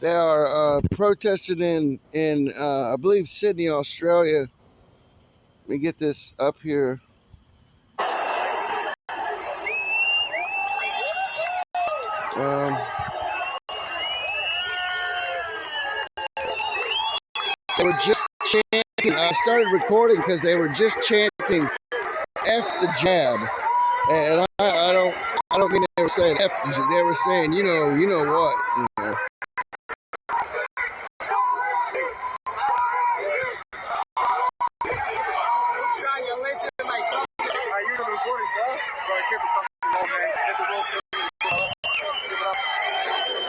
They are protesting in I believe Sydney, Australia. Let me get this up here. They were just chanting. I started recording because they were just chanting "F the jab," and I don't mean they were saying "F the jab." They were saying, you know what, you know.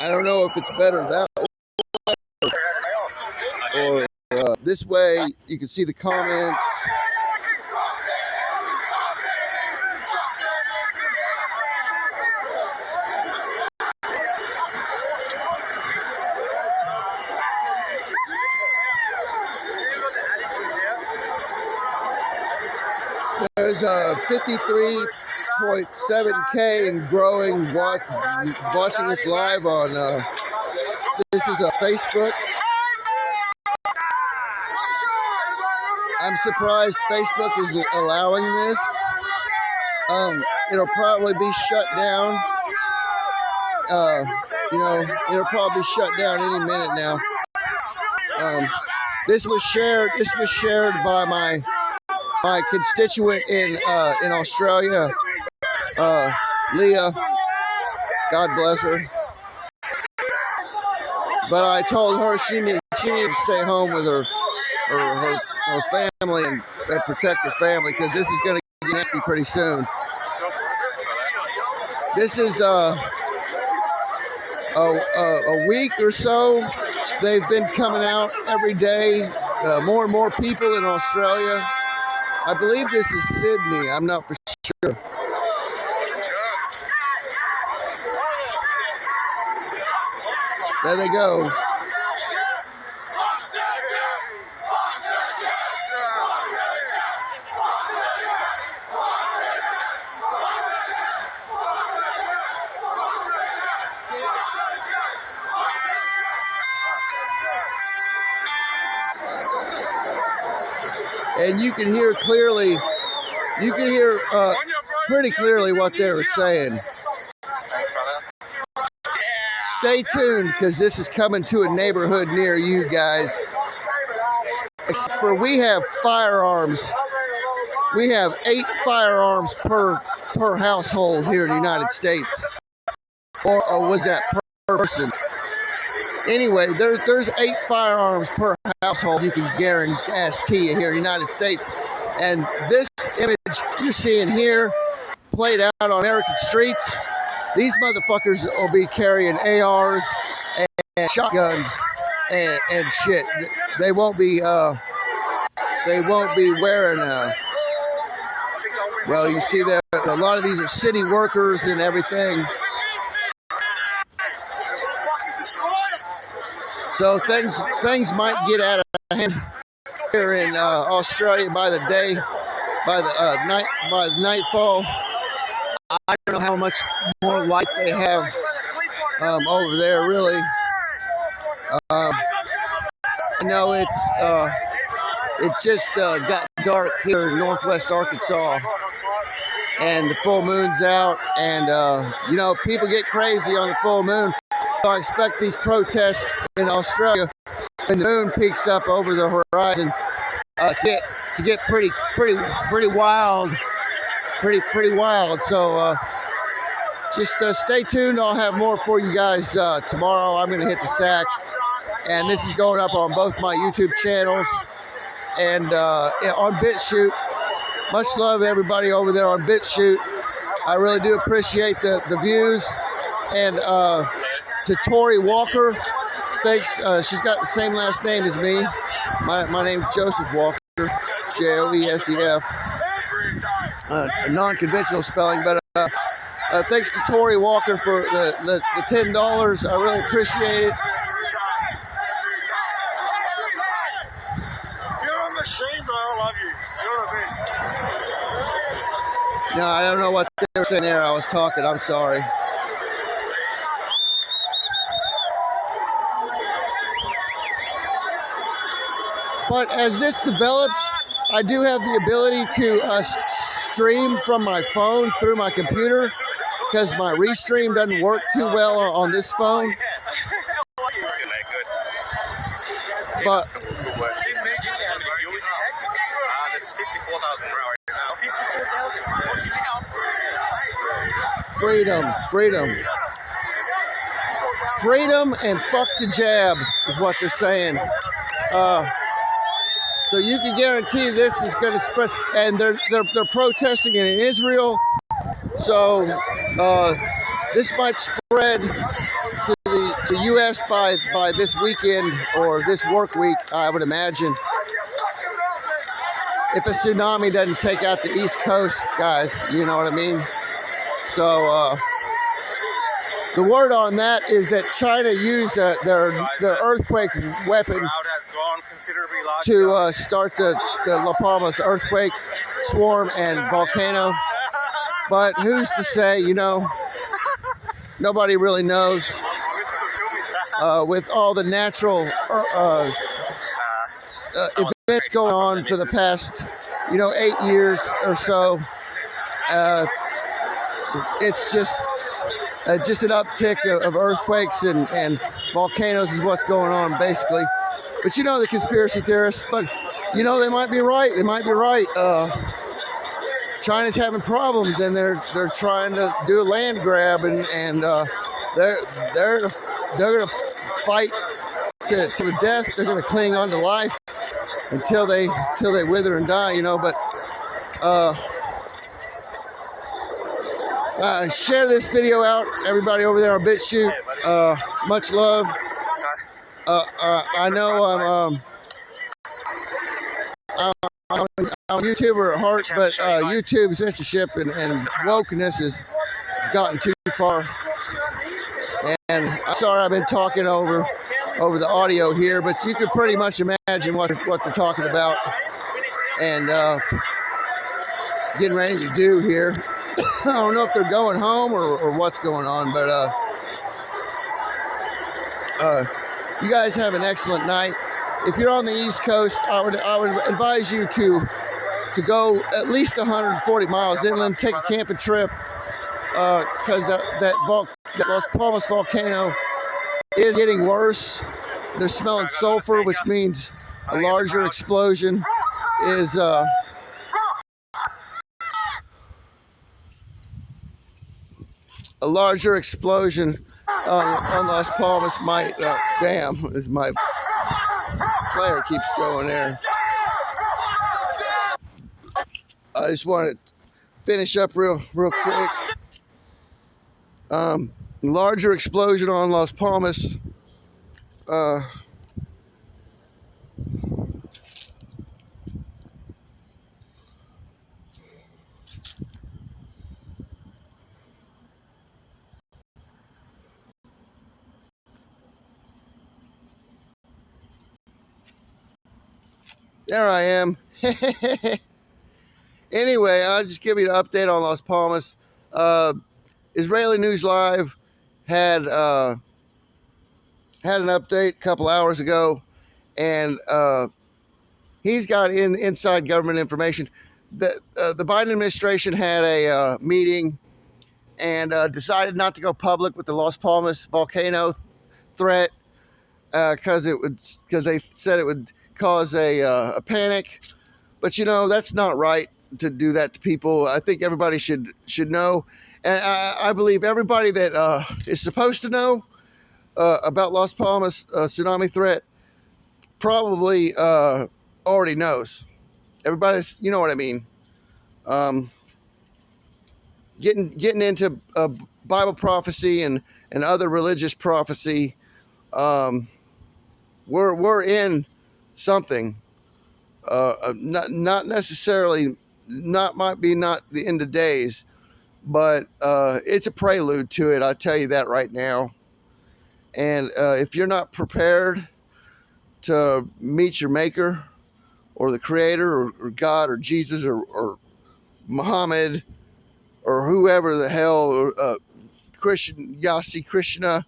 I don't know if it's better that way or this way. You can see the comments. There's 53.7K and growing watching this live on, this is a Facebook. I'm surprised Facebook is allowing this. It'll probably be shut down. It'll probably be shut down any minute now. This was shared by my constituent in Australia, Leah, God bless her. But I told her she needed to stay home with her family and protect her family, because this is going to get nasty pretty soon. This is a week or so. They've been coming out every day. More and more people in Australia. I believe this is Sydney. I'm not for sure. There they go. And you can hear clearly, pretty clearly what they were saying. Stay tuned, because this is coming to a neighborhood near you guys. Except for we have firearms. We have 8 firearms per household here in the United States. Or was that per person? Anyway, there's 8 firearms per household, you can guarantee you, here in the United States. And this image you're seeing here, played out on American streets, these motherfuckers will be carrying ARs and shotguns and shit. They won't be wearing well, you see there, a lot of these are city workers and everything. So things might get out of hand here in Australia by the nightfall. I don't know how much more light they have over there, really. I know it just got dark here in northwest Arkansas, and the full moon's out, and people get crazy on the full moon. So I expect these protests in Australia, when the moon peaks up over the horizon, to get pretty wild, pretty wild. So just stay tuned. I'll have more for you guys tomorrow. I'm going to hit the sack, and this is going up on both my YouTube channels and on BitChute. Much love, everybody over there on BitChute. I really do appreciate the views. And to Tori Walker, thanks. She's got the same last name as me. My name's Joseph Walker, Joesef. A non-conventional spelling, but thanks to Tori Walker for the $10. I really appreciate it. You're a machine, bro. I love you. You're the best. No, I don't know what they were saying there. I was talking. I'm sorry. But as this develops, I do have the ability to stream from my phone through my computer, because my restream doesn't work too well on this phone. But There's 54,000 right now. 54,000. Freedom and fuck the jab is what they're saying. So you can guarantee this is going to spread, and they're protesting in Israel. So this might spread to the U.S. by this weekend or this work week, I would imagine. If a tsunami doesn't take out the East Coast, guys, you know what I mean? So the word on that is that China used their earthquake weapon to start the La Palmas earthquake swarm and volcano. But who's to say, you know? Nobody really knows. With all the natural events going on for the past, 8 years or so, it's just an uptick of earthquakes and volcanoes is what's going on, basically. But the conspiracy theorists, but they might be right. They might be right. China's having problems, and they're trying to do a land grab, and they're gonna fight to the death. They're gonna cling on to life until they wither and die. But share this video out, everybody over there on BitChute. Much love. I know I'm a YouTuber at heart, but YouTube censorship and wokeness has gotten too far. And I'm sorry I've been talking over the audio here, but you can pretty much imagine what they're talking about and getting ready to do here. I don't know if they're going home or what's going on, but you guys have an excellent night. If you're on the East Coast, I would advise you to go at least 140 miles inland, take a camping trip, because that Las Palmas volcano is getting worse. They're smelling sulfur, which means a larger explosion is on Las Palmas might. Damn, is my flare keeps going there. I just want to finish up real quick. Larger explosion on Las Palmas. There I am. Anyway, I'll just give you an update on Las Palmas. Israeli News Live had an update a couple hours ago, and he's got inside government information. The Biden administration had a meeting and decided not to go public with the Las Palmas volcano threat because they said it would cause a panic. But that's not right to do that to people. I think everybody should know, and I believe everybody that is supposed to know about Las Palmas tsunami threat probably already knows. Everybody's, you know what I mean. Getting into Bible prophecy and other religious prophecy. We're in something. Not necessarily, might be not the end of days, but it's a prelude to it. I tell you that right now. And if you're not prepared to meet your maker or the creator or God or Jesus or Muhammad or whoever the hell, Christian, Yasi, Krishna,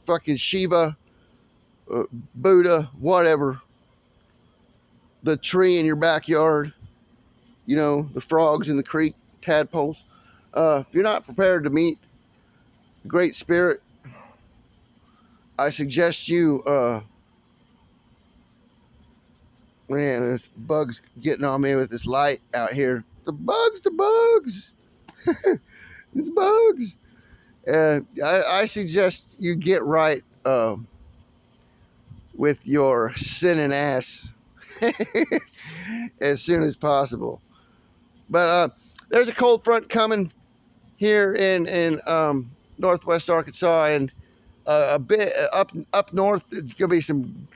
fucking Shiva, Buddha, whatever, the tree in your backyard, you know, the frogs in the creek, tadpoles. If you're not prepared to meet the Great Spirit, I suggest you, man, there's bugs getting on me with this light out here. The bugs, the bugs. And I suggest you get right with your sinning ass as soon as possible. But there's a cold front coming here in northwest Arkansas, and a bit up north. It's gonna be some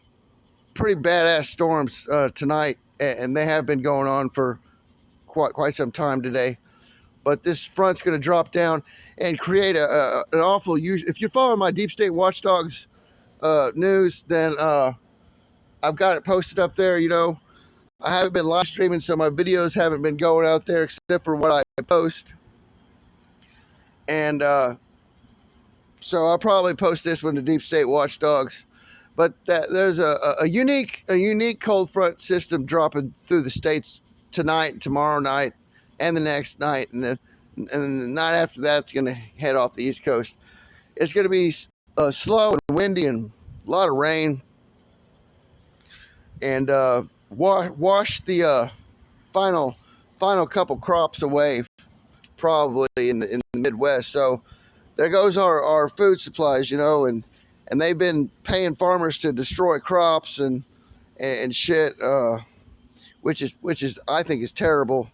pretty badass storms tonight, and they have been going on for quite some time today. But this front's going to drop down and create an awful. If you're following my Deep State Watchdogs news, then I've got it posted up there. You know, I haven't been live streaming, so my videos haven't been going out there except for what I post. And so I'll probably post this one to Deep State Watchdogs. But there's a unique cold front system dropping through the states tonight, tomorrow night, and the next night, and the night after that, it's going to head off the East Coast. It's going to be slow and windy and a lot of rain, and wash the final couple crops away, probably in the Midwest. So there goes our food supplies, you know, and they've been paying farmers to destroy crops and shit, which is I think is terrible.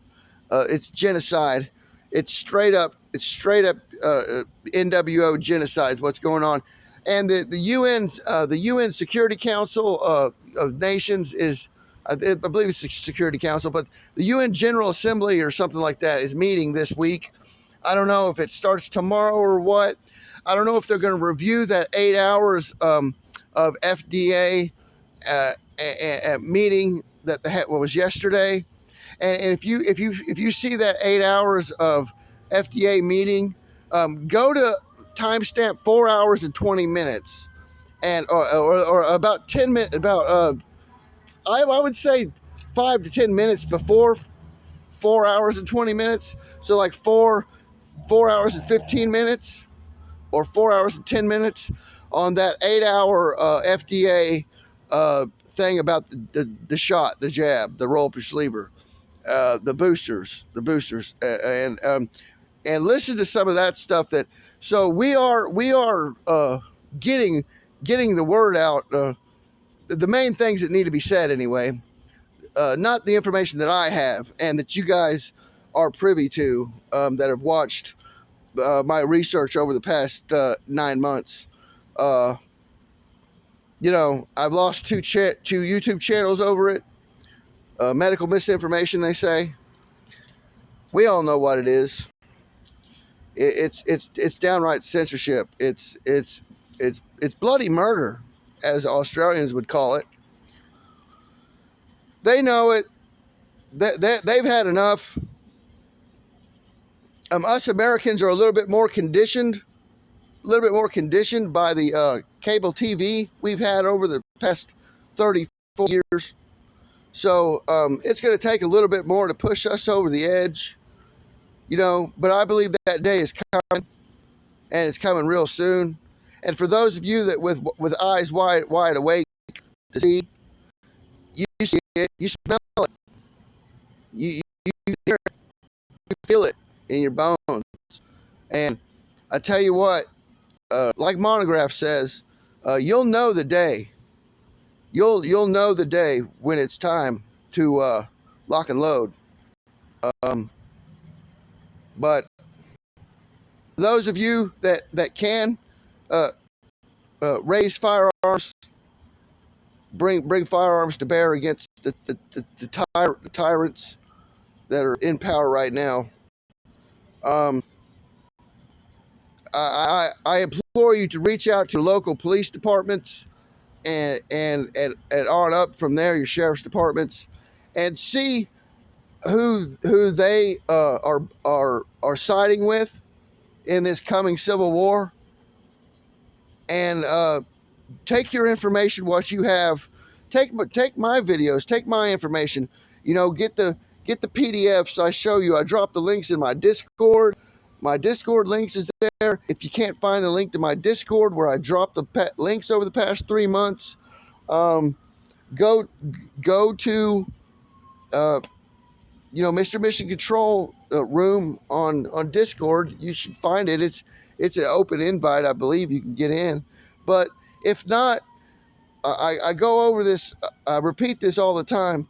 It's genocide. It's straight up NWO genocide is what's going on. And the UN Security Council of Nations is, I believe it's the Security Council, but the UN General Assembly or something like that is meeting this week. I don't know if it starts tomorrow or what. I don't know if they're going to review that 8 hours of FDA meeting that was yesterday. And if you see that 8 hours of FDA meeting, go to timestamp 4 hours and 20 minutes, and or about 10 minutes, about I would say 5 to 10 minutes before 4 hours and 20 minutes. So like 4 hours and 15 minutes, or 4 hours and 10 minutes on that 8 hour FDA thing about the shot, the jab, the roll up your sleever. The boosters, and listen to some of that stuff. So we are getting the word out. The main things that need to be said anyway, not the information that I have and that you guys are privy to, that have watched my research over the past 9 months. You know, I've lost two YouTube channels over it. Medical misinformation, they say. We all know what it is. It's downright censorship. It's bloody murder, as Australians would call it. They know it. They've had enough. Us Americans are a little bit more conditioned by the cable TV we've had over the past 34 years. So it's going to take a little bit more to push us over the edge, you know, but I believe that day is coming, and it's coming real soon. And for those of you that with eyes wide awake to see, you see it, you smell it, you hear it, you feel it in your bones. And I tell you what, like Monograph says, you'll know the day. You'll know the day when it's time to lock and load. But those of you that can raise firearms, bring firearms to bear against the tyrants that are in power right now. I implore you to reach out to local police departments and on up from there, your sheriff's departments, and see who they are siding with in this coming civil war, and take your information, what you have, take my videos, take my information. You know, get the PDFs I show you. I drop the links in my Discord. My Discord links is there. If you can't find the link to my Discord where I dropped the links over the past 3 months, go to Mr. Mission Control room on Discord. You should find it. It's an open invite, I believe you can get in. But if not, I go over this. I repeat this all the time.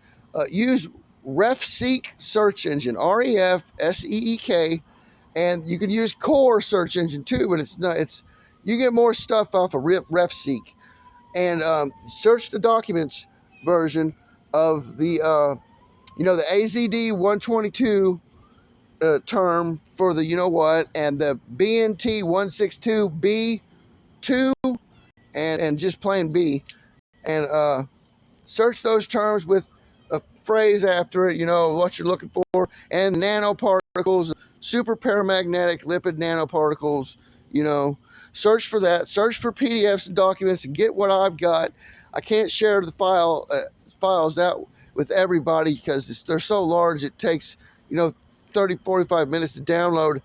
Use RefSeek search engine, RefSeek, and you can use Core search engine too. But it's not. You get more stuff off of RefSeek, and search the documents version of the the AZD 122 term for the and the BNT 162B2 and just plain B, and search those terms with a phrase after it, what you're looking for, and nanoparticles, super paramagnetic lipid nanoparticles, search for that, search for PDFs and documents and get what I've got. I can't share the files out with everybody because they're so large. It takes 30-45 minutes to download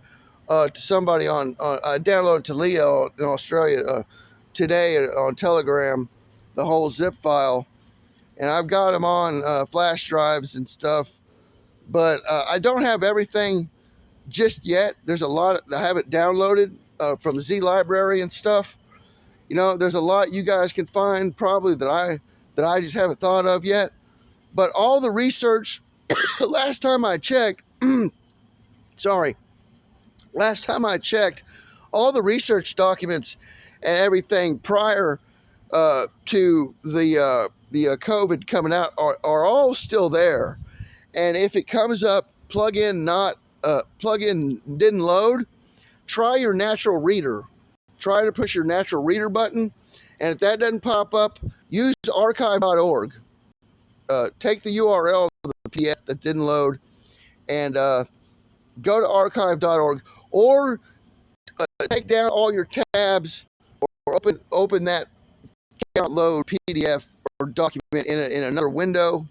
to somebody I downloaded to Leo in Australia today on Telegram, the whole zip file, and I've got them on flash drives and stuff, but I don't have everything just yet. There's a lot I haven't downloaded from Z Library and stuff. There's a lot you guys can find probably that I just haven't thought of yet. But all the research, last time I checked, all the research documents and everything prior to the COVID coming out are all still there. And if it comes up, plug-in didn't load, try your natural reader. Try to push your natural reader button, and if that doesn't pop up, use archive.org. Take the URL of the PDF that didn't load and go to archive.org, or take down all your tabs or open that can't load PDF or document in another window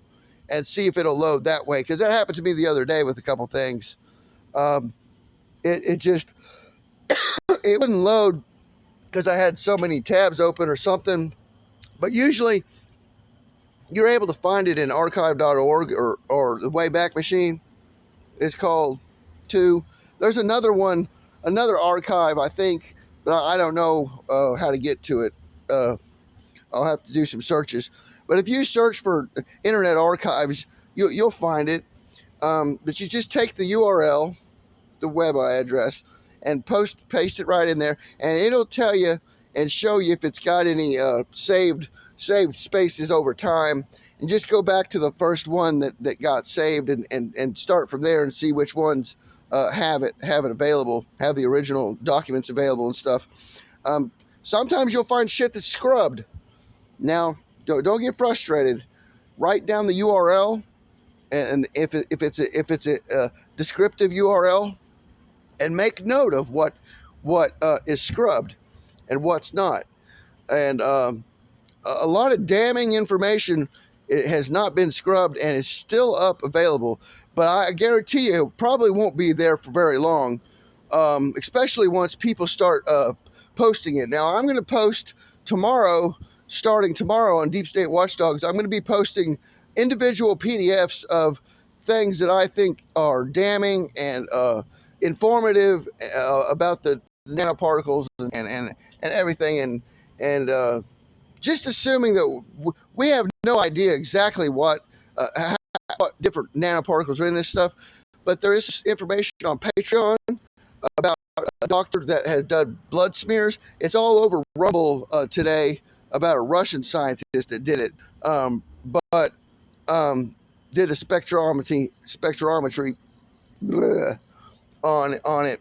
and see if it'll load that way, because that happened to me the other day with a couple things. It just it wouldn't load because I had so many tabs open or something, but usually you're able to find it in archive.org or the Wayback Machine is called too. There's another one, another archive, I think, but I don't know how to get to it. I'll have to do some searches. But if you search for Internet Archives, you'll find it. But you just take the URL, the web address, and paste it right in there, and it'll tell you and show you if it's got any saved spaces over time, and just go back to the first one that got saved and start from there and see which ones have it available, have the original documents available and stuff. Sometimes you'll find shit that's scrubbed. Now, don't get frustrated. Write down the URL, and if it's a descriptive URL, and make note of what is scrubbed and what's not. And a lot of damning information has not been scrubbed and is still up available. But I guarantee you it probably won't be there for very long, especially once people start posting it. Now, I'm going to post tomorrow, starting tomorrow on Deep State Watchdogs, I'm going to be posting individual PDFs of things that I think are damning and informative about the nanoparticles and everything, and just assuming that we have no idea exactly what different nanoparticles are in this stuff, but there is information on Patreon about a doctor that has done blood smears. It's all over Rumble today about a Russian scientist that did it, but did a spectrometry on it.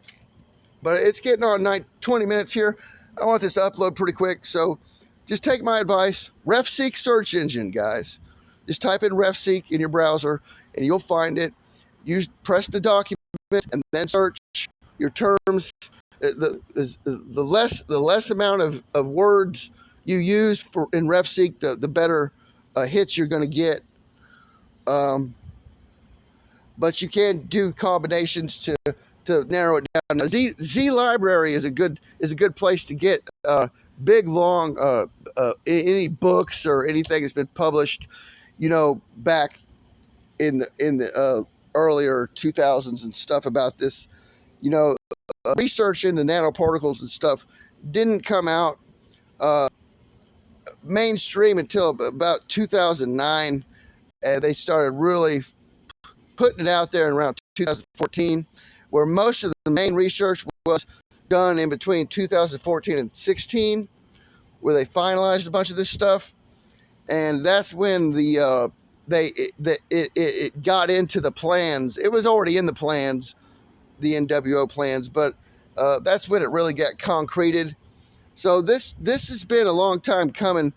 But it's getting on 20 minutes here. I want this to upload pretty quick, so just take my advice. RefSeek search engine, guys. Just type in RefSeek in your browser, and you'll find it. Press the document, and then search your terms. The less amount of words you use in RefSeek, the better hits you're going to get. But you can do combinations to narrow it down. Z Library is a good place to get big long any books or anything that's been published, back in the earlier 2000s and stuff about this. Research into nanoparticles and stuff didn't come out mainstream until about 2009, and they started really putting it out there in around 2014, where most of the main research was done in between 2014 and 16, where they finalized a bunch of this stuff, and that's when it got into the plans. It was already in the plans, the NWO plans, but that's when it really got concreted. So this has been a long time coming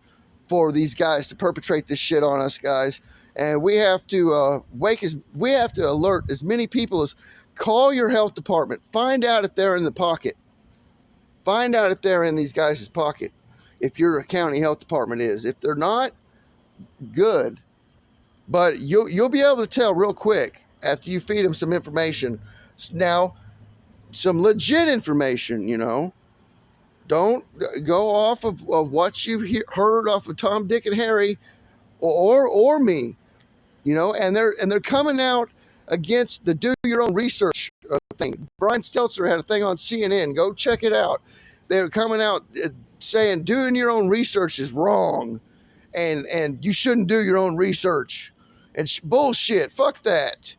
for these guys to perpetrate this shit on us, guys. And we have to we have to alert as many people as call your health department. Find out if they're in the pocket. Find out if they're in these guys' pocket. If your county health department is. If they're not, good. But you'll be able to tell real quick after you feed them some information. Now, some legit information, Don't go off of what you've heard off of Tom, Dick, and Harry, or me, And they're coming out against the do your own research thing. Brian Stelter had a thing on CNN. Go check it out. They're coming out saying doing your own research is wrong, and you shouldn't do your own research. And bullshit. Fuck that.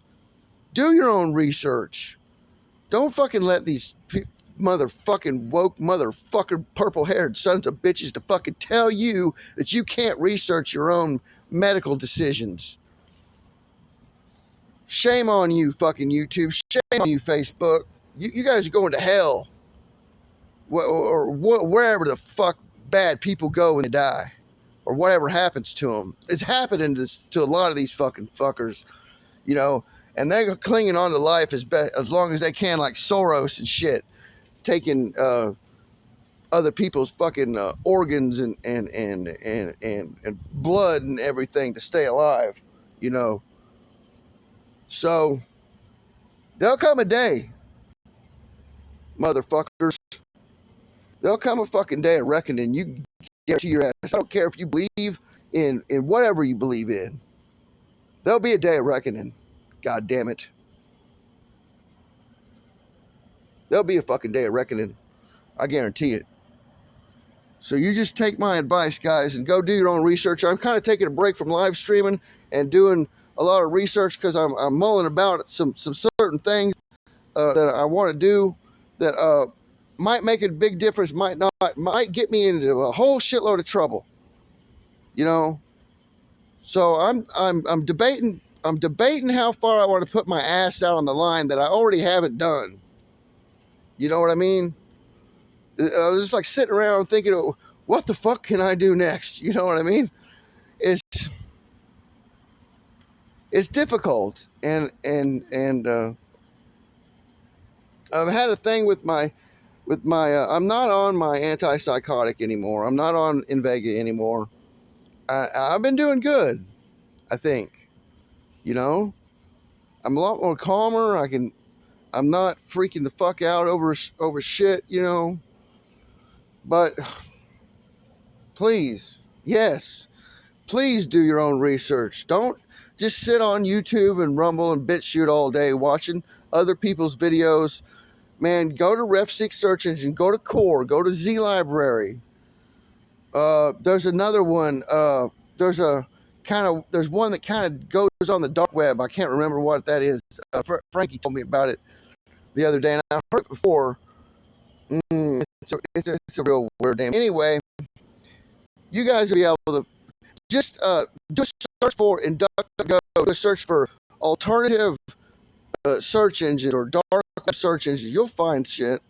Do your own research. Don't fucking let these motherfucking woke motherfucker purple-haired sons of bitches to fucking tell you that you can't research your own medical decisions. Shame on you, fucking YouTube. Shame on you, Facebook. You guys are going to hell. Or wherever the fuck bad people go when they die. Or whatever happens to them. It's happening to a lot of these fucking fuckers. And they're clinging on to life as long as they can, like Soros and shit. Taking other people's fucking organs and blood and everything to stay alive, So there'll come a day, motherfuckers. There'll come a fucking day of reckoning. You guarantee your ass. I don't care if you believe in whatever you believe in. There'll be a day of reckoning. God damn it. There'll be a fucking day of reckoning. I guarantee it. So you just take my advice, guys, and go do your own research. I'm kind of taking a break from live streaming and doing a lot of research because I'm mulling about some certain things that I want to do that might make a big difference, might not, might get me into a whole shitload of trouble. So I'm debating how far I want to put my ass out on the line that I already haven't done. You know what I mean? I was just like sitting around thinking, what the fuck can I do next? You know what I mean? It's difficult, and I've had a thing with my I'm not on my antipsychotic anymore. I'm not on Invega anymore. I've been doing good, I think. I'm a lot more calmer. I'm not freaking the fuck out over shit, But please, yes, please do your own research. Don't just sit on YouTube and rumble and BitChute all day watching other people's videos. Man, go to RefSeek search engine, go to Core, go to Z Library. There's another one. There's one that kind of goes on the dark web. I can't remember what that is. Frankie told me about it the other day, and I've heard it before. It's a real weird name. Anyway, you guys will be able to just do a search for DuckDuckGo. Do a search for alternative search engines or dark web search engines. You'll find shit.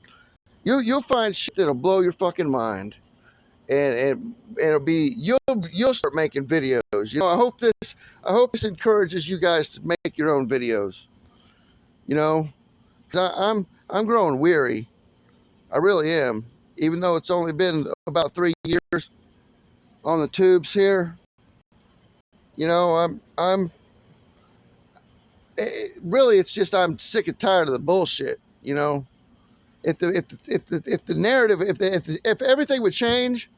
You'll find shit that'll blow your fucking mind, and it'll be you'll start making videos. I hope this encourages you guys to make your own videos. 'Cause I'm growing weary. I really am. Even though it's only been about 3 years on the tubes here, You know, really, it's just I'm sick and tired of the bullshit. You know, if the narrative, if everything would change,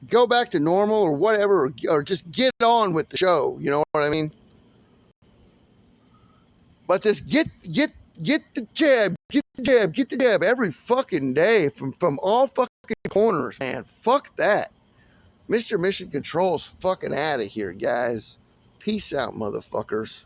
go back to normal or whatever, or just get on with the show. You know what I mean? But this get the jab, get the jab every fucking day from all fucking corners, man. Fuck that. Mr. Mission Control's fucking out of here, guys. Peace out, motherfuckers.